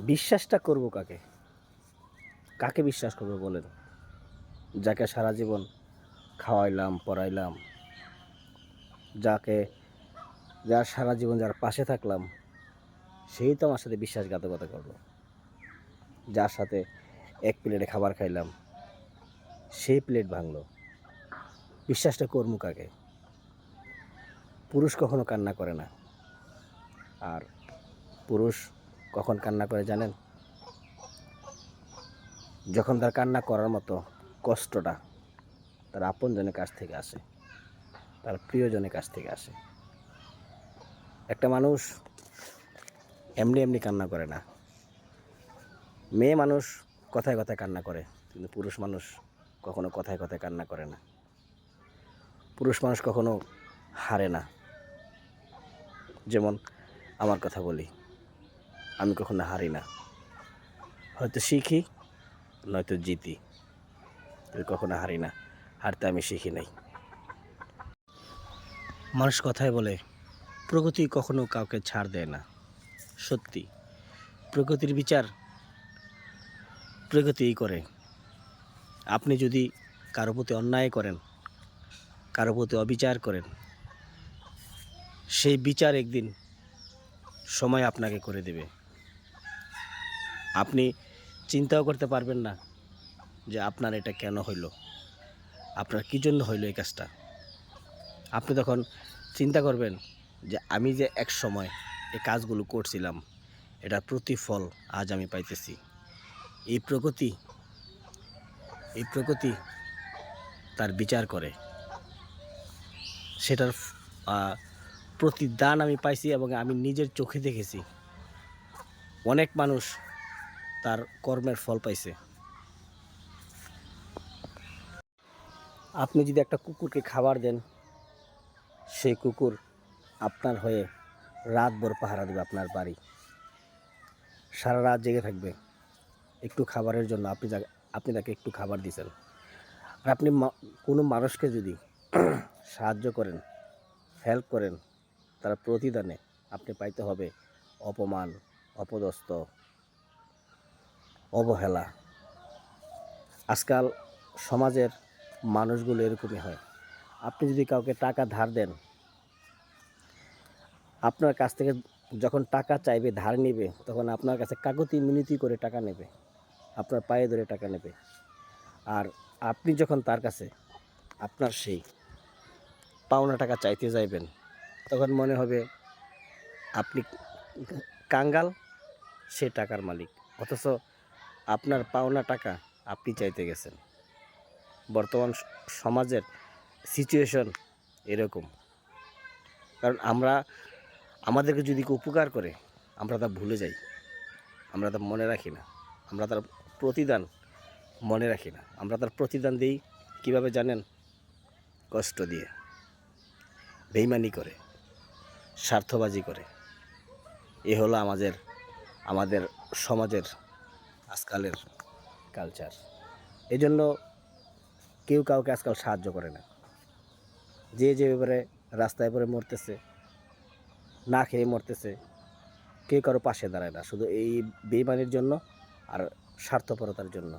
বিশ্বাসটা করব কাকে? কাকে বিশ্বাস করব বলেন? যাকে সারা জীবন খাওয়াইলাম, পড়াইলাম, যাকে যার সারা জীবন যার পাশে থাকলাম, সেই তো আমার সাথে বিশ্বাসঘাতকতা করলো। যার সাথে এক প্লেটে খাবার খাইলাম, সেই প্লেট ভাঙলো। বিশ্বাসটা করবো কাকে? পুরুষ কখনো কান্না করে না। আর পুরুষ কখন কান্না করে জানেন? যখন তার কান্না করার মতো কষ্টটা তার আপনজনের কাছ থেকে আসে, তার প্রিয়জনের কাছ থেকে আসে। একটা মানুষ এমনি এমনি কান্না করে না। মেয়ে মানুষ কথায় কথায় কান্না করে, কিন্তু পুরুষ মানুষ কখনো কথায় কথায় কান্না করে না। পুরুষ মানুষ কখনো হারে না। যেমন আমার কথা বলি, আমি কখনো হারি না। হয়তো শিখি, নয়তো জিতি, কিন্তু কখনো হারি না। হারতে আমি শিখি নাই। মানুষ কথায় বলে প্রগতি কখনো কাউকে ছাড় দেয় না। সত্যি, প্রগতির বিচার প্রগতিই করে। আপনি যদি কারো প্রতি অন্যায় করেন, কারো প্রতি অবিচার করেন, সেই বিচার একদিন সময় আপনাকে করে দেবে। আপনি চিন্তাও করতে পারবেন না যে আপনার এটা কেন হইল, আপনার কী জন্য হইল এই কাজটা। আপনি তখন চিন্তা করবেন যে আমি যে এক সময় এই কাজগুলো করছিলাম, এটার প্রতিফল আজ আমি পাইতেছি। এই প্রগতি তার বিচার করে, সেটার প্রতিদান আমি পাইছি এবং আমি নিজের চোখে দেখেছি। অনেক মানুষ তার কর্মের ফল পাইছে। আপনি যদি একটা কুকুরকে খাবার দেন, সেই কুকুর আপনার হয়ে রাতভর পাহারা দেবে আপনার বাড়ি, সারা রাত জেগে থাকবে একটু খাবারের জন্য। আপনি তাকে একটু খাবার দিয়েছেন। আর আপনি কোনো মানুষকে যদি সাহায্য করেন, হেল্প করেন, তার প্রতিদানে আপনি পাইতে হবে অপমান, অপদস্থ, অবহেলা। আজকাল সমাজের মানুষগুলো এরকমই হয়। আপনি যদি কাউকে টাকা ধার দেন, আপনার কাছ থেকে যখন টাকা চাইবে, ধার নেবে, তখন আপনার কাছে কাকুতি মিনতি করে টাকা নেবে, আপনার পায়ে ধরে টাকা নেবে। আর আপনি যখন তার কাছে আপনার সেই পাওনা টাকা চাইতে যাইবেন, তখন মনে হবে আপনি কাঙ্গাল, সে টাকার মালিক। অথচ আপনার পাওনা টাকা আপনি চাইতে গেছেন। বর্তমান সমাজের সিচুয়েশন এরকম। কারণ আমাদেরকে যদি কেউ উপকার করে, আমরা তা ভুলে যাই, আমরা তা মনে রাখি না, আমরা তার প্রতিদান মনে রাখি না। আমরা তার প্রতিদান দিই কীভাবে জানেন? কষ্ট দিয়ে, বেইমানি করে, স্বার্থবাজি করে। এ হলো আমাদের সমাজের আজকালের কালচার। এজন্য কেউ কাউকে আজকাল সাহায্য করে না। যে ব্যাপারে রাস্তায় পরে মরতেছে, না খেয়ে মরতেছে, কেউ কারো পাশে দাঁড়ায় না, শুধু এই বেইমানির জন্য আর স্বার্থপরতার জন্য।